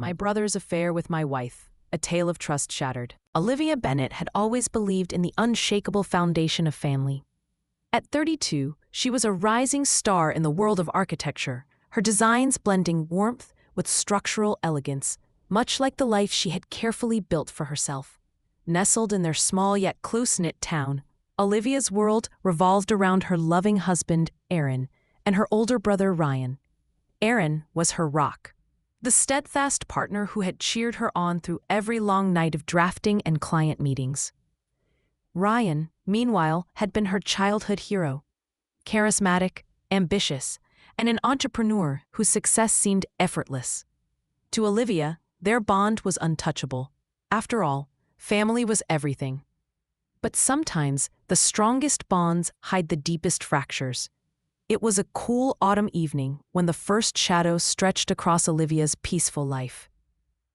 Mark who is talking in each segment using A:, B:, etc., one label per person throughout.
A: My brother's affair with my wife, a tale of trust shattered. Olivia Bennet had always believed in the unshakable foundation of family. At 32, she was a rising star in the world of architecture, her designs blending warmth with structural elegance, much like the life she had carefully built for herself. Nestled in their small yet close-knit town, Olivia's world revolved around her loving husband, Aaron, and her older brother, Ryan. Aaron was her rock, the steadfast partner who had cheered her on through every long night of drafting and client meetings. Ryan, meanwhile, had been her childhood hero, charismatic, ambitious, and an entrepreneur whose success seemed effortless. To Olivia, their bond was untouchable. After all, family was everything. But sometimes, the strongest bonds hide the deepest fractures. It was a cool autumn evening when the first shadow stretched across Olivia's peaceful life.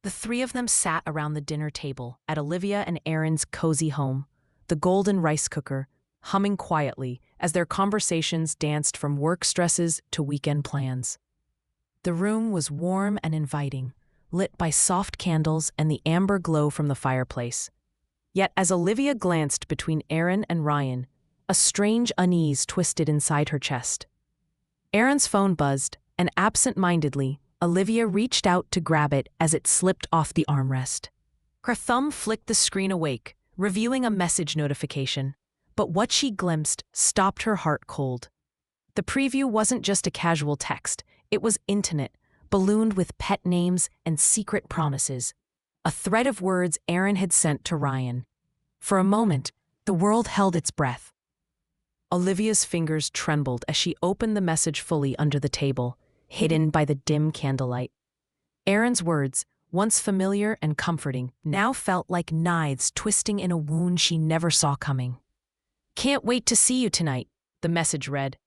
A: The three of them sat around the dinner table at Olivia and Aaron's cozy home, the golden rice cooker, humming quietly as their conversations danced from work stresses to weekend plans. The room was warm and inviting, lit by soft candles and the amber glow from the fireplace. Yet as Olivia glanced between Aaron and Ryan, a strange unease twisted inside her chest. Aaron's phone buzzed, and absent-mindedly, Olivia reached out to grab it as it slipped off the armrest. Her thumb flicked the screen awake, revealing a message notification, but what she glimpsed stopped her heart cold. The preview wasn't just a casual text, it was intimate, ballooned with pet names and secret promises. A thread of words Aaron had sent to Ryan. For a moment, the world held its breath. Olivia's fingers trembled as she opened the message fully under the table, hidden by the dim candlelight. Aaron's words, once familiar and comforting, now felt like knives twisting in a wound she never saw coming. "Can't wait to see you tonight," the message read,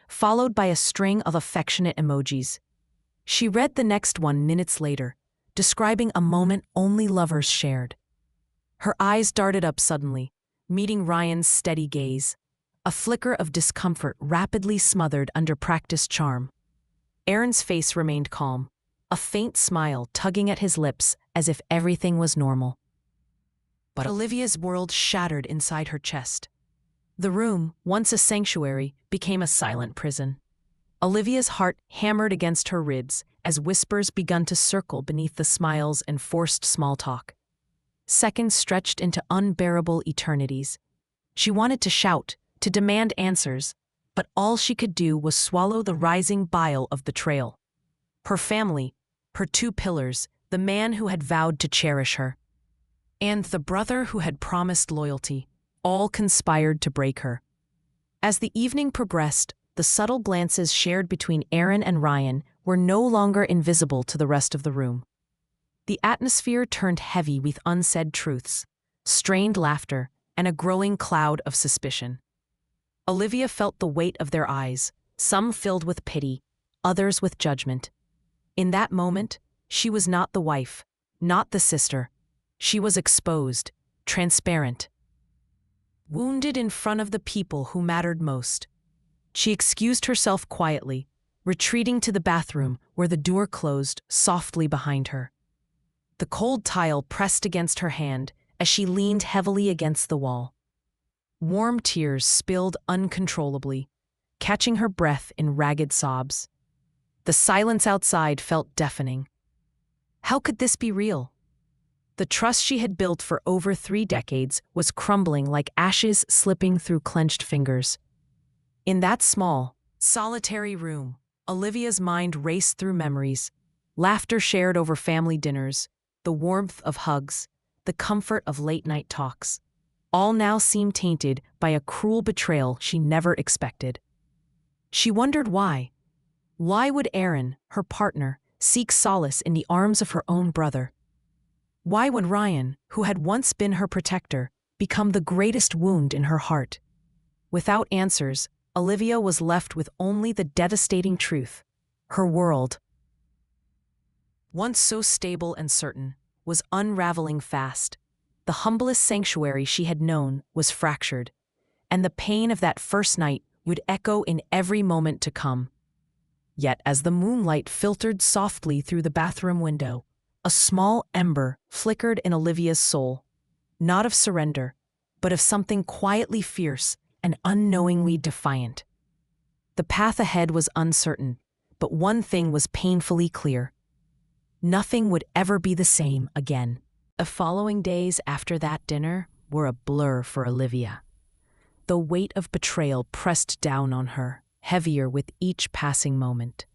A: followed by a string of affectionate emojis. She read the next one minutes later, describing a moment only lovers shared. Her eyes darted up suddenly, meeting Ryan's steady gaze, a flicker of discomfort rapidly smothered under practiced charm. Aaron's face remained calm, a faint smile tugging at his lips as if everything was normal. But Olivia's world shattered inside her chest. The room, once a sanctuary, became a silent prison. Olivia's heart hammered against her ribs as whispers began to circle beneath the smiles and forced small talk. Seconds stretched into unbearable eternities. She wanted to shout, to demand answers, but all she could do was swallow the rising bile of betrayal. Her family, her two pillars, the man who had vowed to cherish her, and the brother who had promised loyalty, all conspired to break her. As the evening progressed, the subtle glances shared between Aaron and Ryan were no longer invisible to the rest of the room. The atmosphere turned heavy with unsaid truths, strained laughter, and a growing cloud of suspicion. Olivia felt the weight of their eyes, some filled with pity, others with judgment. In that moment, she was not the wife, not the sister. She was exposed, transparent, wounded in front of the people who mattered most. She excused herself quietly, retreating to the bathroom where the door closed softly behind her. The cold tile pressed against her hand as she leaned heavily against the wall. Warm tears spilled uncontrollably, catching her breath in ragged sobs. The silence outside felt deafening. How could this be real? The trust she had built for over 3 decades was crumbling like ashes slipping through clenched fingers. In that small, solitary room, Olivia's mind raced through memories, laughter shared over family dinners, the warmth of hugs, the comfort of late-night talks. All now seemed tainted by a cruel betrayal she never expected. She wondered why. Why would Aaron, her partner, seek solace in the arms of her own brother? Why would Ryan, who had once been her protector, become the greatest wound in her heart? Without answers, Olivia was left with only the devastating truth. Her world, once so stable and certain, was unraveling fast. The humblest sanctuary she had known was fractured, and the pain of that first night would echo in every moment to come. Yet as the moonlight filtered softly through the bathroom window, A small ember flickered in Olivia's soul, not of surrender, but of something quietly fierce and unknowingly defiant. The path ahead was uncertain, but one thing was painfully clear. Nothing would ever be the same again. The following days after that dinner were a blur for Olivia. The weight of betrayal pressed down on her, heavier with each passing moment.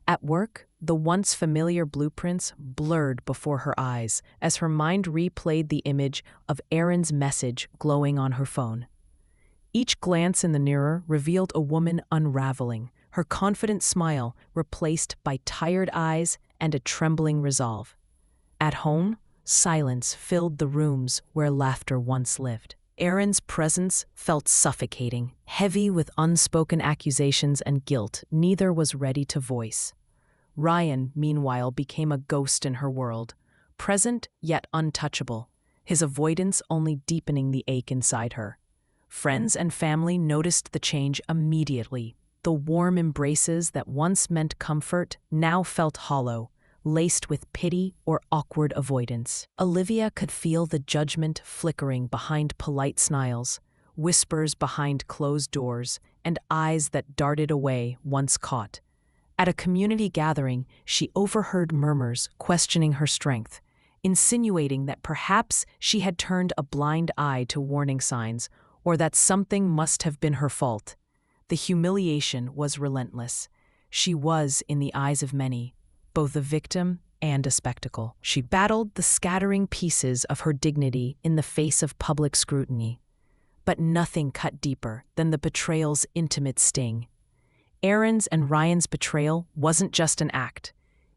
A: At work, the once familiar blueprints blurred before her eyes as her mind replayed the image of Aaron's message glowing on her phone. Each glance in the mirror revealed a woman unraveling, her confident smile replaced by tired eyes and a trembling resolve. At home, silence filled the rooms where laughter once lived. Aaron's presence felt suffocating, heavy with unspoken accusations and guilt neither was ready to voice. Ryan, meanwhile, became a ghost in her world, present yet untouchable, his avoidance only deepening the ache inside her. Friends and family noticed the change immediately. The warm embraces that once meant comfort now felt hollow, laced with pity or awkward avoidance. Olivia could feel the judgment flickering behind polite smiles, whispers behind closed doors, and eyes that darted away once caught. At a community gathering, she overheard murmurs questioning her strength, insinuating that perhaps she had turned a blind eye to warning signs, or that something must have been her fault. The humiliation was relentless. She was, in the eyes of many, both a victim and a spectacle. She battled the scattering pieces of her dignity in the face of public scrutiny. But nothing cut deeper than the betrayal's intimate sting. Aaron's and Ryan's betrayal wasn't just an act.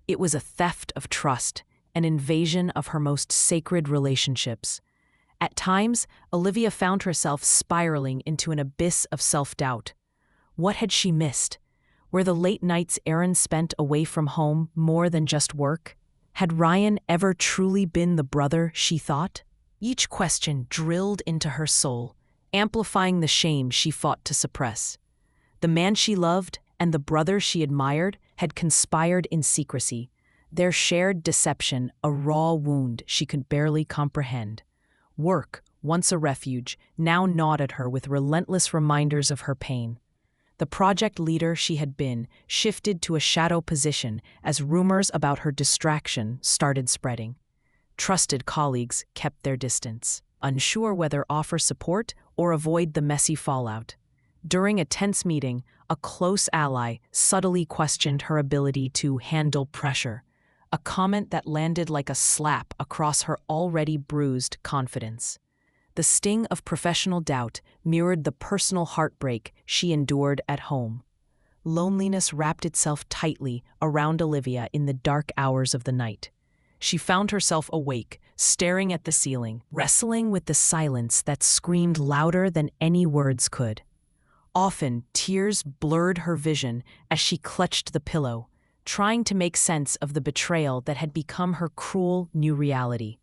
A: It was a theft of trust, an invasion of her most sacred relationships. At times, Olivia found herself spiraling into an abyss of self-doubt. What had she missed? Were the late nights Aaron spent away from home more than just work? Had Ryan ever truly been the brother she thought? Each question drilled into her soul, amplifying the shame she fought to suppress. The man she loved and the brother she admired had conspired in secrecy, their shared deception a raw wound she could barely comprehend. Work, once a refuge, now gnawed at her with relentless reminders of her pain. The project leader she had been shifted to a shadow position as rumors about her distraction started spreading. Trusted colleagues kept their distance, unsure whether offer support or avoid the messy fallout. During a tense meeting, a close ally subtly questioned her ability to handle pressure, a comment that landed like a slap across her already bruised confidence. The sting of professional doubt mirrored the personal heartbreak she endured at home. Loneliness wrapped itself tightly around Olivia in the dark hours of the night. She found herself awake, staring at the ceiling, wrestling with the silence that screamed louder than any words could. Often, tears blurred her vision as she clutched the pillow, trying to make sense of the betrayal that had become her cruel new reality.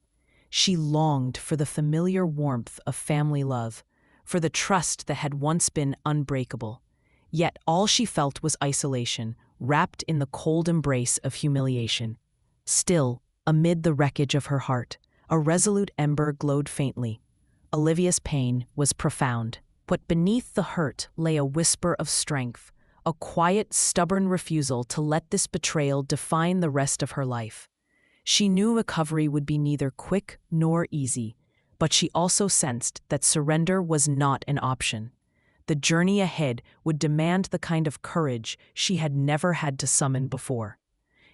A: She longed for the familiar warmth of family love, for the trust that had once been unbreakable. Yet all she felt was isolation, wrapped in the cold embrace of humiliation. Still, amid the wreckage of her heart, a resolute ember glowed faintly. Olivia's pain was profound, but beneath the hurt lay a whisper of strength, a quiet, stubborn refusal to let this betrayal define the rest of her life. She knew recovery would be neither quick nor easy, but she also sensed that surrender was not an option. The journey ahead would demand the kind of courage she had never had to summon before.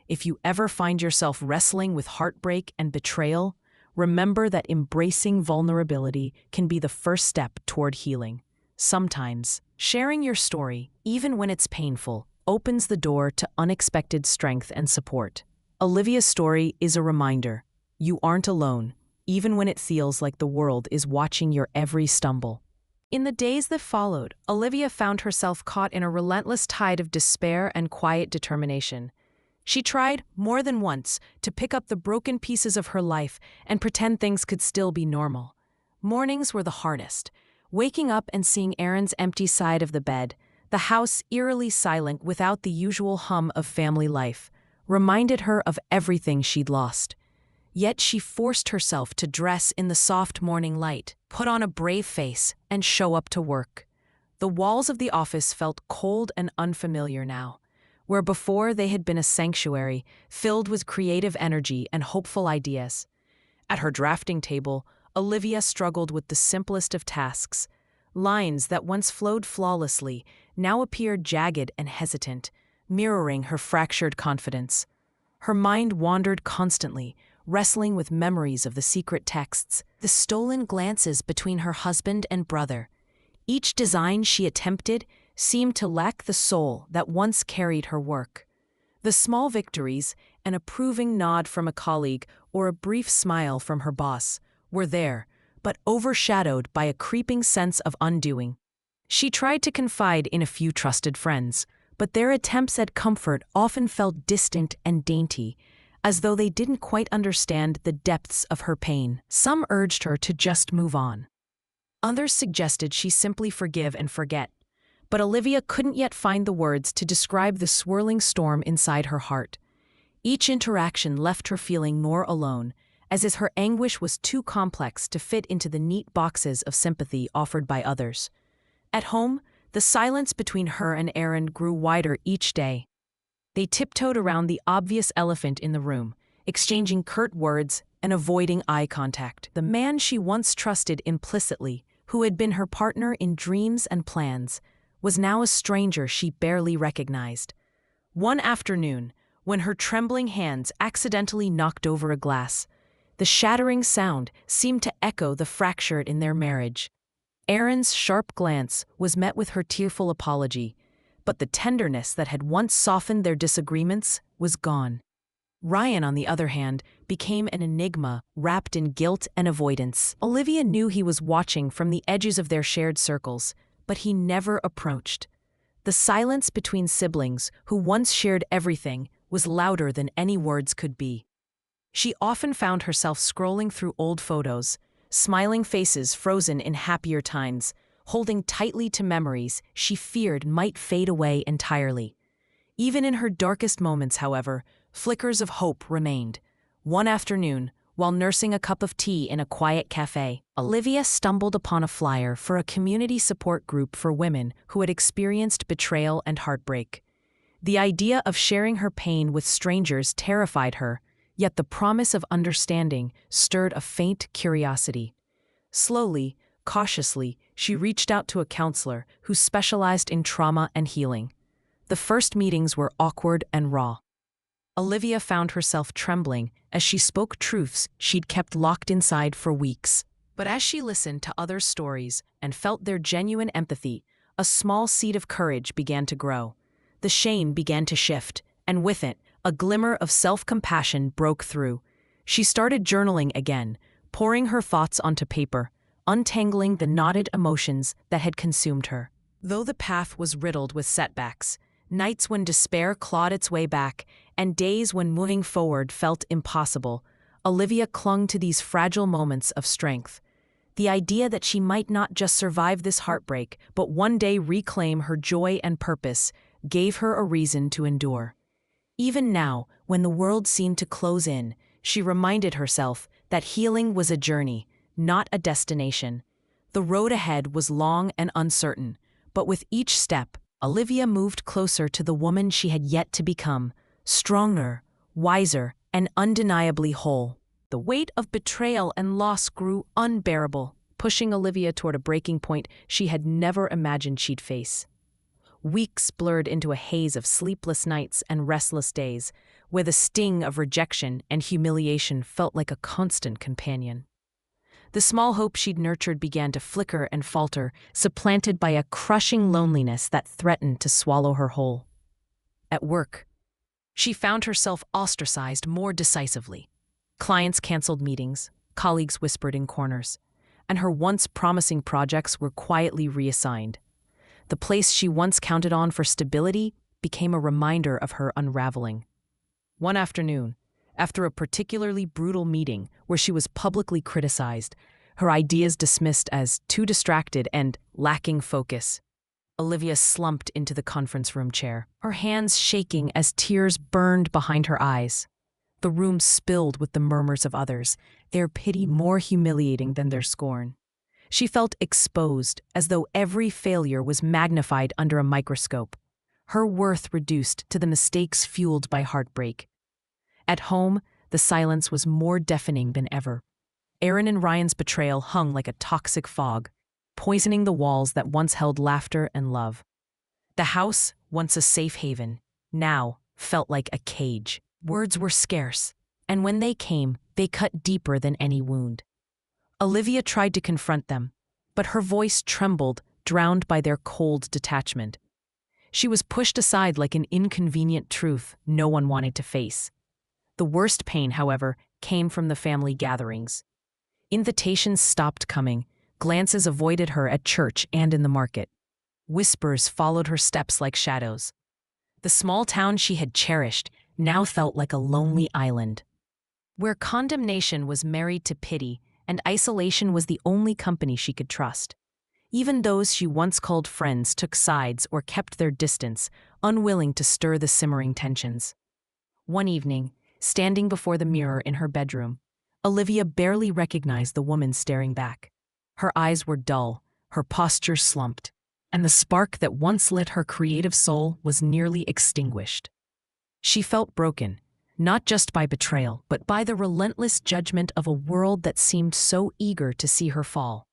A: If you ever find yourself wrestling with heartbreak and betrayal, remember that embracing vulnerability can be the first step toward healing. Sometimes, sharing your story, even when it's painful, opens the door to unexpected strength and support. Olivia's story is a reminder. You aren't alone, even when it feels like the world is watching your every stumble. In the days that followed, Olivia found herself caught in a relentless tide of despair and quiet determination. She tried, more than once, to pick up the broken pieces of her life and pretend things could still be normal. Mornings were the hardest. Waking up and seeing Aaron's empty side of the bed, the house eerily silent without the usual hum of family life, reminded her of everything she'd lost. Yet she forced herself to dress in the soft morning light, put on a brave face, and show up to work. The walls of the office felt cold and unfamiliar now, where before they had been a sanctuary filled with creative energy and hopeful ideas. At her drafting table, Olivia struggled with the simplest of tasks. Lines that once flowed flawlessly now appeared jagged and hesitant, mirroring her fractured confidence. Her mind wandered constantly, wrestling with memories of the secret texts, the stolen glances between her husband and brother. Each design she attempted seemed to lack the soul that once carried her work. The small victories, an approving nod from a colleague or a brief smile from her boss, were there, but overshadowed by a creeping sense of undoing. She tried to confide in a few trusted friends, but their attempts at comfort often felt distant and dainty, as though they didn't quite understand the depths of her pain. Some urged her to just move on. Others suggested she simply forgive and forget, but Olivia couldn't yet find the words to describe the swirling storm inside her heart. Each interaction left her feeling more alone, as if her anguish was too complex to fit into the neat boxes of sympathy offered by others. At home, the silence between her and Aaron grew wider each day. They tiptoed around the obvious elephant in the room, exchanging curt words and avoiding eye contact. The man she once trusted implicitly, who had been her partner in dreams and plans, was now a stranger she barely recognized. One afternoon, when her trembling hands accidentally knocked over a glass, the shattering sound seemed to echo the fracture in their marriage. Erin's sharp glance was met with her tearful apology, but the tenderness that had once softened their disagreements was gone. Ryan, on the other hand, became an enigma wrapped in guilt and avoidance. Olivia knew he was watching from the edges of their shared circles, but he never approached. The silence between siblings who once shared everything was louder than any words could be. She often found herself scrolling through old photos, smiling faces frozen in happier times, holding tightly to memories she feared might fade away entirely. Even in her darkest moments, however, flickers of hope remained. One afternoon, while nursing a cup of tea in a quiet cafe, Olivia stumbled upon a flyer for a community support group for women who had experienced betrayal and heartbreak. The idea of sharing her pain with strangers terrified her, yet the promise of understanding stirred a faint curiosity. Slowly, cautiously, she reached out to a counselor who specialized in trauma and healing. The first meetings were awkward and raw. Olivia found herself trembling as she spoke truths she'd kept locked inside for weeks. But as she listened to others' stories and felt their genuine empathy, a small seed of courage began to grow. The shame began to shift, and with it, a glimmer of self-compassion broke through. She started journaling again, pouring her thoughts onto paper, untangling the knotted emotions that had consumed her. Though the path was riddled with setbacks, nights when despair clawed its way back, and days when moving forward felt impossible, Olivia clung to these fragile moments of strength. The idea that she might not just survive this heartbreak, but one day reclaim her joy and purpose, gave her a reason to endure. Even now, when the world seemed to close in, she reminded herself that healing was a journey, not a destination. The road ahead was long and uncertain, but with each step, Olivia moved closer to the woman she had yet to become, stronger, wiser, and undeniably whole. The weight of betrayal and loss grew unbearable, pushing Olivia toward a breaking point she had never imagined she'd face. Weeks blurred into a haze of sleepless nights and restless days, where the sting of rejection and humiliation felt like a constant companion. The small hope she'd nurtured began to flicker and falter, supplanted by a crushing loneliness that threatened to swallow her whole. At work, she found herself ostracized more decisively. Clients canceled meetings, colleagues whispered in corners, and her once promising projects were quietly reassigned. The place she once counted on for stability became a reminder of her unraveling. One afternoon, after a particularly brutal meeting where she was publicly criticized, her ideas dismissed as too distracted and lacking focus, Olivia slumped into the conference room chair, her hands shaking as tears burned behind her eyes. The room spilled with the murmurs of others, their pity more humiliating than their scorn. She felt exposed, as though every failure was magnified under a microscope, her worth reduced to the mistakes fueled by heartbreak. At home, the silence was more deafening than ever. Aaron and Ryan's betrayal hung like a toxic fog, poisoning the walls that once held laughter and love. The house, once a safe haven, now felt like a cage. Words were scarce, and when they came, they cut deeper than any wound. Olivia tried to confront them, but her voice trembled, drowned by their cold detachment. She was pushed aside like an inconvenient truth no one wanted to face. The worst pain, however, came from the family gatherings. Invitations stopped coming, glances avoided her at church and in the market. Whispers followed her steps like shadows. The small town she had cherished now felt like a lonely island, where condemnation was married to pity and isolation was the only company she could trust. Even those she once called friends took sides or kept their distance, unwilling to stir the simmering tensions. One evening, standing before the mirror in her bedroom, Olivia barely recognized the woman staring back. Her eyes were dull, her posture slumped, and the spark that once lit her creative soul was nearly extinguished. She felt broken, not just by betrayal, but by the relentless judgment of a world that seemed so eager to see her fall.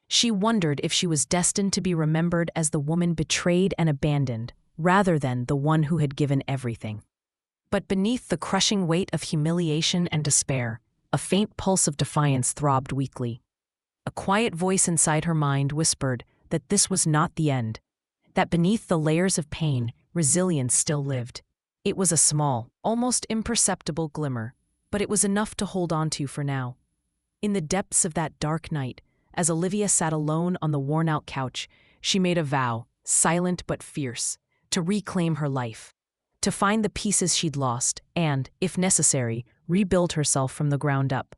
A: She wondered if she was destined to be remembered as the woman betrayed and abandoned, rather than the one who had given everything. But beneath the crushing weight of humiliation and despair, a faint pulse of defiance throbbed weakly. A quiet voice inside her mind whispered that this was not the end, that beneath the layers of pain, resilience still lived. It was a small, almost imperceptible glimmer, but it was enough to hold on to for now. In the depths of that dark night, as Olivia sat alone on the worn-out couch, she made a vow, silent but fierce, to reclaim her life, to find the pieces she'd lost and, if necessary, rebuild herself from the ground up.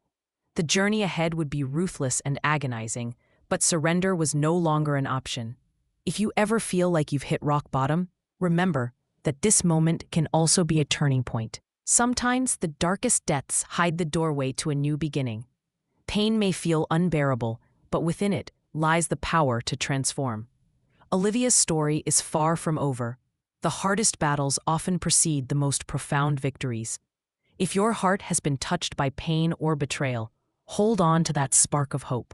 A: The journey ahead would be ruthless and agonizing, but surrender was no longer an option. If you ever feel like you've hit rock bottom, remember that this moment can also be a turning point. Sometimes the darkest depths hide the doorway to a new beginning. Pain may feel unbearable, but within it lies the power to transform. Olivia's story is far from over. The hardest battles often precede the most profound victories. If your heart has been touched by pain or betrayal, hold on to that spark of hope.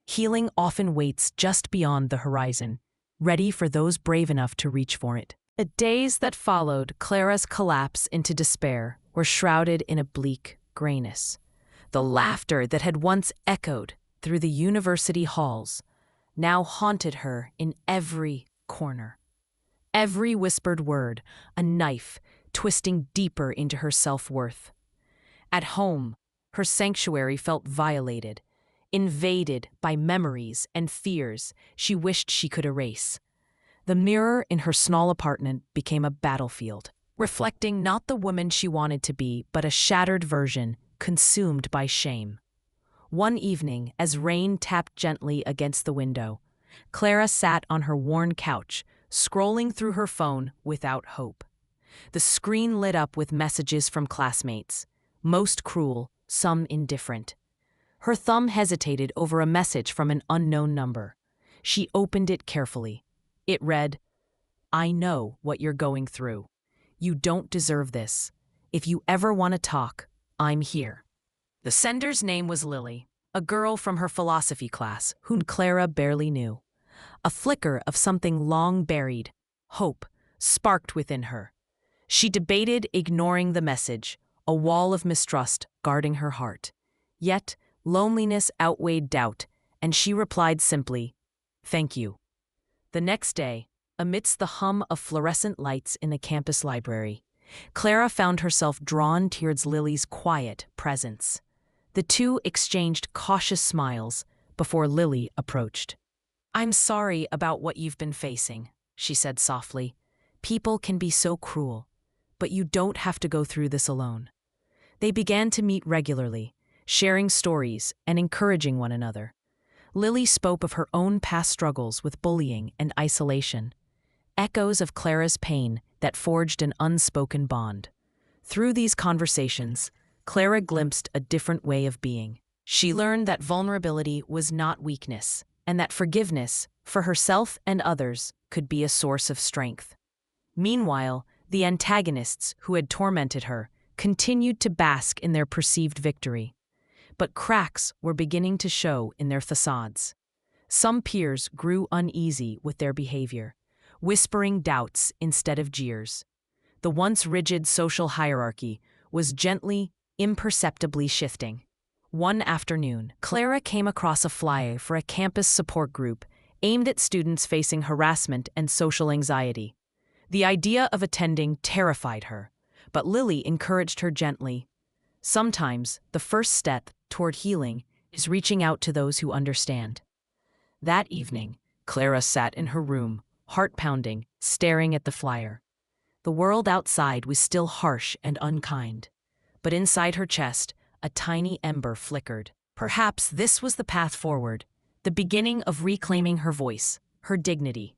A: Healing often waits just beyond the horizon, ready for those brave enough to reach for it. The days that followed Clara's collapse into despair were shrouded in a bleak grayness. The laughter that had once echoed through the university halls now haunted her in every corner. Every whispered word, a knife twisting deeper into her self-worth. At home, her sanctuary felt violated, invaded by memories and fears she wished she could erase. The mirror in her small apartment became a battlefield, reflecting not the woman she wanted to be, but a shattered version consumed by shame. One evening, as rain tapped gently against the window, Clara sat on her worn couch, scrolling through her phone without hope. The screen lit up with messages from classmates, most cruel, some indifferent. Her thumb hesitated over a message from an unknown number. She opened it carefully. It read, "I know what you're going through. You don't deserve this. If you ever want to talk, I'm here." The sender's name was Lily, a girl from her philosophy class whom Clara barely knew. A flicker of something long buried, hope, sparked within her. She debated ignoring the message, a wall of mistrust guarding her heart. Yet, loneliness outweighed doubt, and she replied simply, "Thank you." The next day, amidst the hum of fluorescent lights in the campus library, Clara found herself drawn towards Lily's quiet presence. The two exchanged cautious smiles before Lily approached. "I'm sorry about what you've been facing," she said softly. "People can be so cruel, but you don't have to go through this alone." They began to meet regularly, sharing stories and encouraging one another. Lily spoke of her own past struggles with bullying and isolation, echoes of Clara's pain that forged an unspoken bond. Through these conversations, Clara glimpsed a different way of being. She learned that vulnerability was not weakness, and that forgiveness, for herself and others, could be a source of strength. Meanwhile, the antagonists who had tormented her continued to bask in their perceived victory. But cracks were beginning to show in their facades. Some peers grew uneasy with their behavior, whispering doubts instead of jeers. The once rigid social hierarchy was gently, imperceptibly shifting. One afternoon, Clara came across a flyer for a campus support group aimed at students facing harassment and social anxiety. The idea of attending terrified her, but Lily encouraged her gently. Sometimes, the first step toward healing is reaching out to those who understand. That evening, Clara sat in her room, heart pounding, staring at the flyer. The world outside was still harsh and unkind, but inside her chest, a tiny ember flickered. Perhaps this was the path forward, the beginning of reclaiming her voice, her dignity.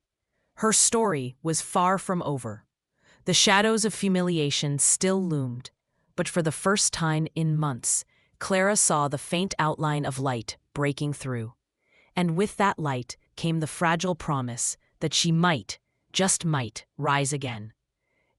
A: Her story was far from over. The shadows of humiliation still loomed, but for the first time in months, Clara saw the faint outline of light breaking through. And with that light came the fragile promise that she might, just might, rise again.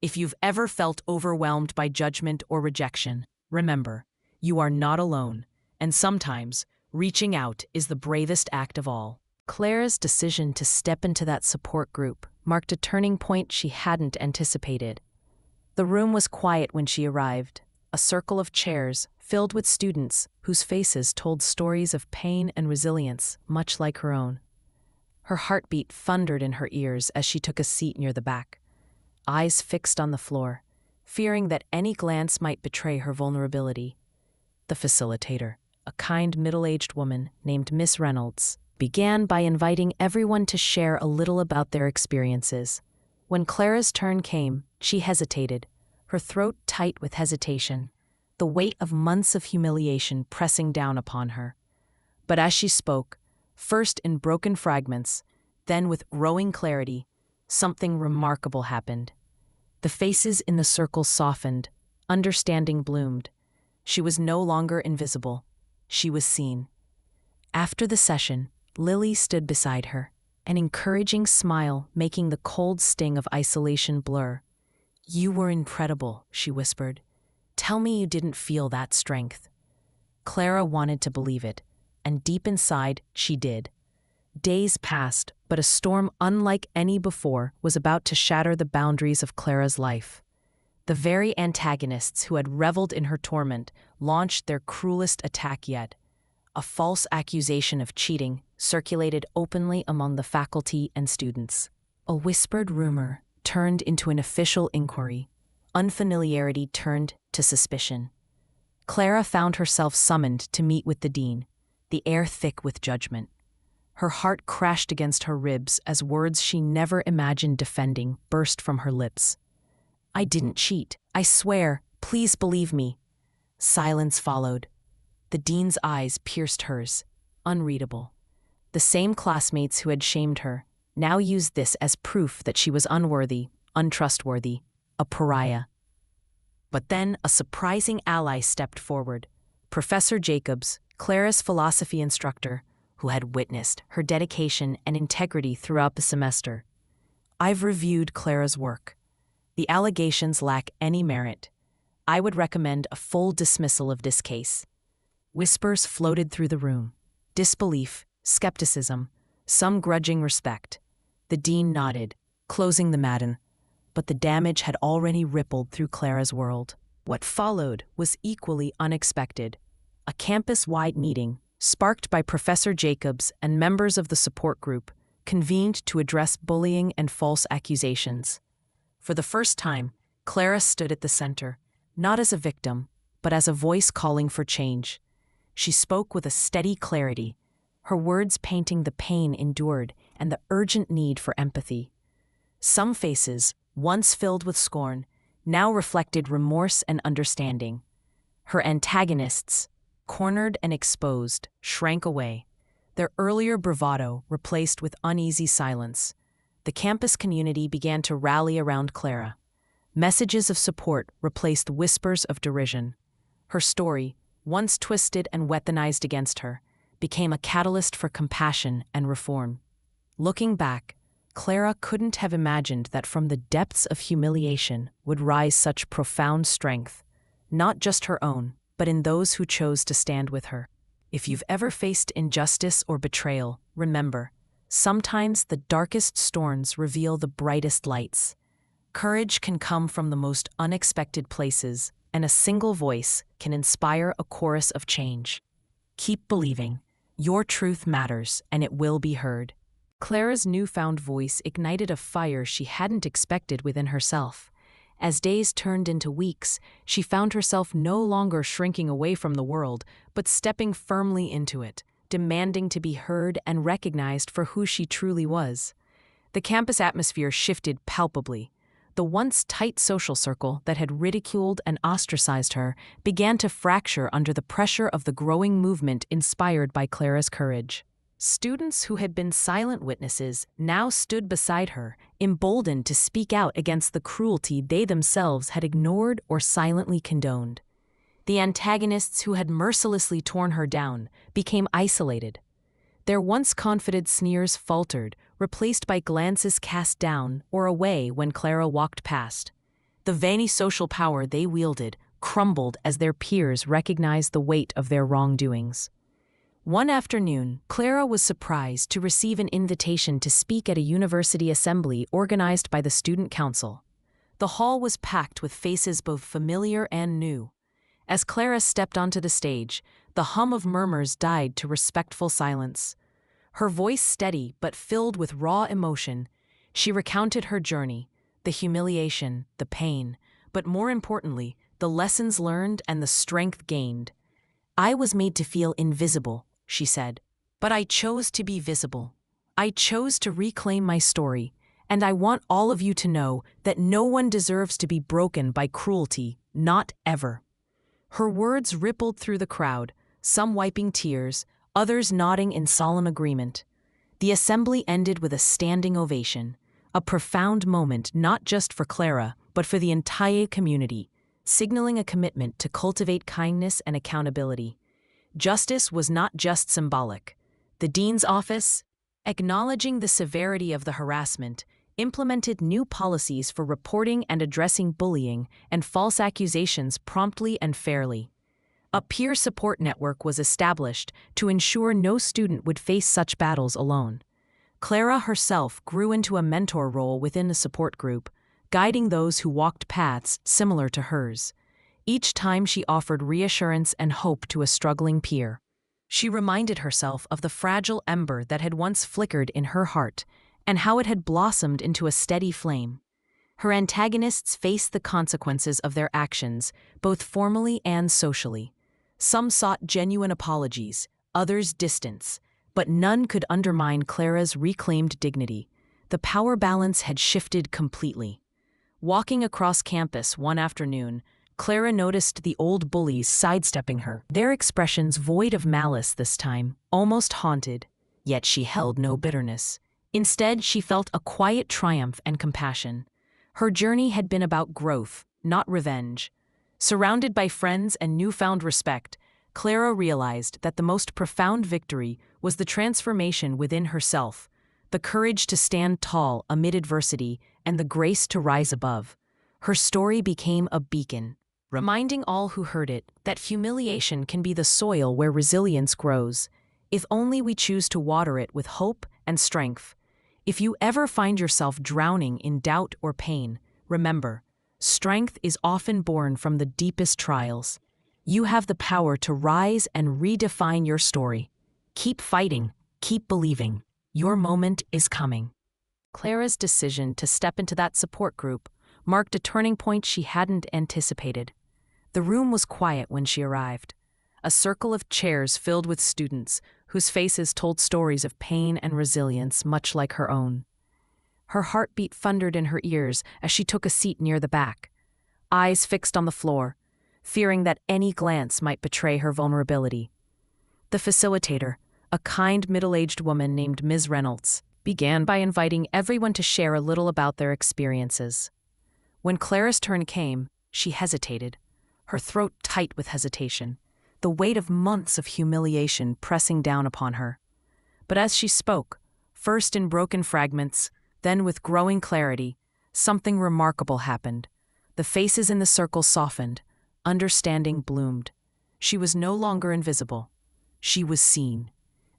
A: If you've ever felt overwhelmed by judgment or rejection, remember, you are not alone, and sometimes reaching out is the bravest act of all. Clara's decision to step into that support group marked a turning point she hadn't anticipated. The room was quiet when she arrived, a circle of chairs filled with students whose faces told stories of pain and resilience, much like her own. Her heartbeat thundered in her ears as she took a seat near the back, eyes fixed on the floor, fearing that any glance might betray her vulnerability. The facilitator, a kind middle-aged woman named Miss Reynolds, began by inviting everyone to share a little about their experiences. When Clara's turn came, she hesitated, her throat tight with hesitation, the weight of months of humiliation pressing down upon her. But as she spoke, first in broken fragments, then with growing clarity, something remarkable happened. The faces in the circle softened, understanding bloomed. She was no longer invisible. She was seen. After the session, Lily stood beside her, an encouraging smile making the cold sting of isolation blur. "You were incredible," she whispered. "Tell me you didn't feel that strength." Clara wanted to believe it, and deep inside, she did. Days passed, but a storm unlike any before was about to shatter the boundaries of Clara's life. The very antagonists who had reveled in her torment launched their cruelest attack yet. A false accusation of cheating circulated openly among the faculty and students. A whispered rumor turned into an official inquiry. Unfamiliarity turned to suspicion. Clara found herself summoned to meet with the dean, the air thick with judgment. Her heart crashed against her ribs as words she never imagined defending burst from her lips. "I didn't cheat. I swear. Please believe me." Silence followed. The dean's eyes pierced hers, unreadable. The same classmates who had shamed her now used this as proof that she was unworthy, untrustworthy, a pariah. But then a surprising ally stepped forward, Professor Jacobs, Clara's philosophy instructor, who had witnessed her dedication and integrity throughout the semester. "I've reviewed Clara's work. The allegations lack any merit. I would recommend a full dismissal of this case." Whispers floated through the room. Disbelief, skepticism, some grudging respect. The dean nodded, closing the matter, but the damage had already rippled through Clara's world. What followed was equally unexpected. A campus-wide meeting, sparked by Professor Jacobs and members of the support group, convened to address bullying and false accusations. For the first time, Clara stood at the center, not as a victim, but as a voice calling for change. She spoke with a steady clarity, her words painting the pain endured and the urgent need for empathy. Some faces, once filled with scorn, now reflected remorse and understanding. Her antagonists, cornered and exposed, shrank away, their earlier bravado replaced with uneasy silence. The campus community began to rally around Clara. Messages of support replaced whispers of derision. Her story, once twisted and weaponized against her, became a catalyst for compassion and reform. Looking back, Clara couldn't have imagined that from the depths of humiliation would rise such profound strength, not just her own, but in those who chose to stand with her. If you've ever faced injustice or betrayal, remember, sometimes the darkest storms reveal the brightest lights. Courage can come from the most unexpected places, and a single voice can inspire a chorus of change. Keep believing. Your truth matters, and it will be heard. Clara's newfound voice ignited a fire she hadn't expected within herself. As days turned into weeks, she found herself no longer shrinking away from the world, but stepping firmly into it, demanding to be heard and recognized for who she truly was. The campus atmosphere shifted palpably. The once tight social circle that had ridiculed and ostracized her began to fracture under the pressure of the growing movement inspired by Clara's courage. Students who had been silent witnesses now stood beside her, emboldened to speak out against the cruelty they themselves had ignored or silently condoned. The antagonists who had mercilessly torn her down became isolated. Their once confident sneers faltered, replaced by glances cast down or away when Clara walked past. The veiny social power they wielded crumbled as their peers recognized the weight of their wrongdoings. One afternoon, Clara was surprised to receive an invitation to speak at a university assembly organized by the student council. The hall was packed with faces both familiar and new. As Clara stepped onto the stage, the hum of murmurs died to respectful silence. Her voice steady but filled with raw emotion, she recounted her journey, the humiliation, the pain, but more importantly, the lessons learned and the strength gained. "I was made to feel invisible," she said, "but I chose to be visible. I chose to reclaim my story, and I want all of you to know that no one deserves to be broken by cruelty, not ever." Her words rippled through the crowd, some wiping tears, others nodding in solemn agreement. The assembly ended with a standing ovation, a profound moment not just for Clara, but for the entire community, signaling a commitment to cultivate kindness and accountability. Justice was not just symbolic. The dean's office, acknowledging the severity of the harassment, implemented new policies for reporting and addressing bullying and false accusations promptly and fairly. A peer support network was established to ensure no student would face such battles alone. Clara herself grew into a mentor role within the support group, guiding those who walked paths similar to hers. Each time she offered reassurance and hope to a struggling peer. She reminded herself of the fragile ember that had once flickered in her heart and how it had blossomed into a steady flame. Her antagonists faced the consequences of their actions, both formally and socially. Some sought genuine apologies, others distance, but none could undermine Clara's reclaimed dignity. The power balance had shifted completely. Walking across campus one afternoon, Clara noticed the old bullies sidestepping her, their expressions void of malice this time, almost haunted. Yet she held no bitterness. Instead, she felt a quiet triumph and compassion. Her journey had been about growth, not revenge. Surrounded by friends and newfound respect, Clara realized that the most profound victory was the transformation within herself, the courage to stand tall amid adversity, and the grace to rise above. Her story became a beacon, reminding all who heard it that humiliation can be the soil where resilience grows, if only we choose to water it with hope and strength. If you ever find yourself drowning in doubt or pain, remember, strength is often born from the deepest trials. You have the power to rise and redefine your story. Keep fighting, keep believing. Your moment is coming. Clara's decision to step into that support group marked a turning point she hadn't anticipated. The room was quiet when she arrived, a circle of chairs filled with students whose faces told stories of pain and resilience much like her own. Her heartbeat thundered in her ears as she took a seat near the back, eyes fixed on the floor, fearing that any glance might betray her vulnerability. The facilitator, a kind middle-aged woman named Ms. Reynolds, began by inviting everyone to share a little about their experiences. When Clara's turn came, she hesitated. her throat tight with hesitation, the weight of months of humiliation pressing down upon her. But as she spoke, first in broken fragments, then with growing clarity, something remarkable happened. The faces in the circle softened, understanding bloomed. She was no longer invisible. She was seen.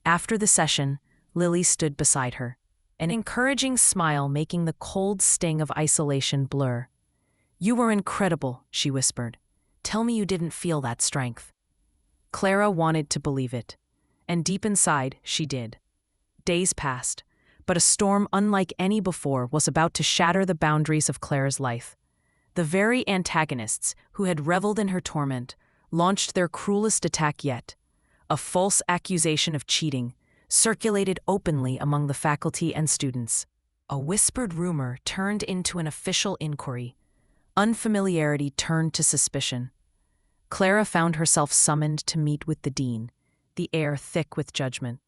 A: After the session, Lily stood beside her, an encouraging smile making the cold sting of isolation blur. "You were incredible," she whispered. "Tell me you didn't feel that strength." Clara wanted to believe it, and deep inside, she did. Days passed, but a storm unlike any before was about to shatter the boundaries of Clara's life. The very antagonists who had reveled in her torment launched their cruelest attack yet. A false accusation of cheating circulated openly among the faculty and students. A whispered rumor turned into an official inquiry. Unfamiliarity turned to suspicion. Clara found herself summoned to meet with the dean, the air thick with judgment.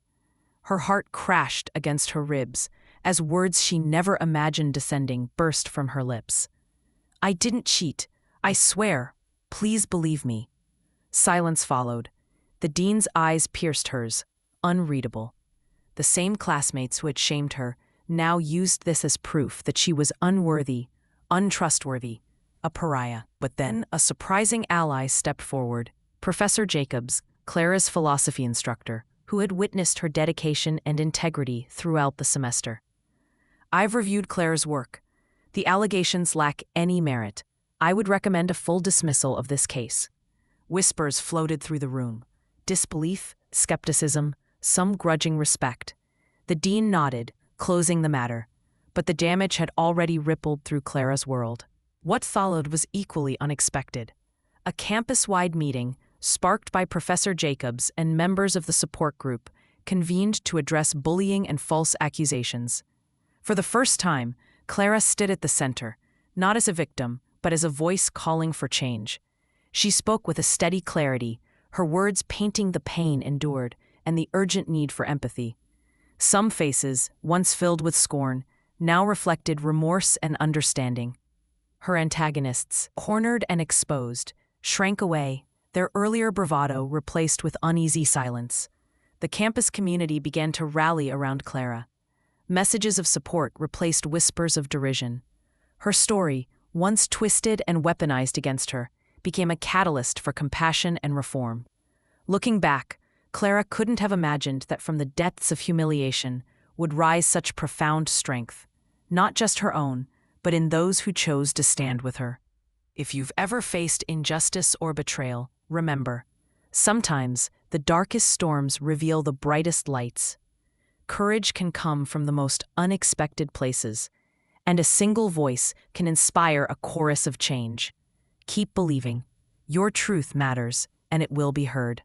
A: Her heart crashed against her ribs as words she never imagined descending burst from her lips. "I didn't cheat. I swear. Please believe me." Silence followed. The dean's eyes pierced hers, unreadable. The same classmates who had shamed her now used this as proof that she was unworthy, untrustworthy, a pariah. But then a surprising ally stepped forward, Professor Jacobs, Clara's philosophy instructor, who had witnessed her dedication and integrity throughout the semester. "I've reviewed Clara's work. The allegations lack any merit. I would recommend a full dismissal of this case." Whispers floated through the room. Disbelief, skepticism, some grudging respect. The dean nodded, closing the matter, but the damage had already rippled through Clara's world. What followed was equally unexpected. A campus-wide meeting, sparked by Professor Jacobs and members of the support group, convened to address bullying and false accusations. For the first time, Clara stood at the center, not as a victim, but as a voice calling for change. She spoke with a steady clarity, her words painting the pain endured and the urgent need for empathy. Some faces, once filled with scorn, now reflected remorse and understanding. Her antagonists, cornered and exposed, shrank away, their earlier bravado replaced with uneasy silence. The campus community began to rally around Clara. Messages of support replaced whispers of derision. Her story, once twisted and weaponized against her, became a catalyst for compassion and reform. Looking back, Clara couldn't have imagined that from the depths of humiliation would rise such profound strength, not just her own, but in those who chose to stand with her. If you've ever faced injustice or betrayal, remember, sometimes the darkest storms reveal the brightest lights. Courage can come from the most unexpected places, and a single voice can inspire a chorus of change. Keep believing. Your truth matters, and it will be heard.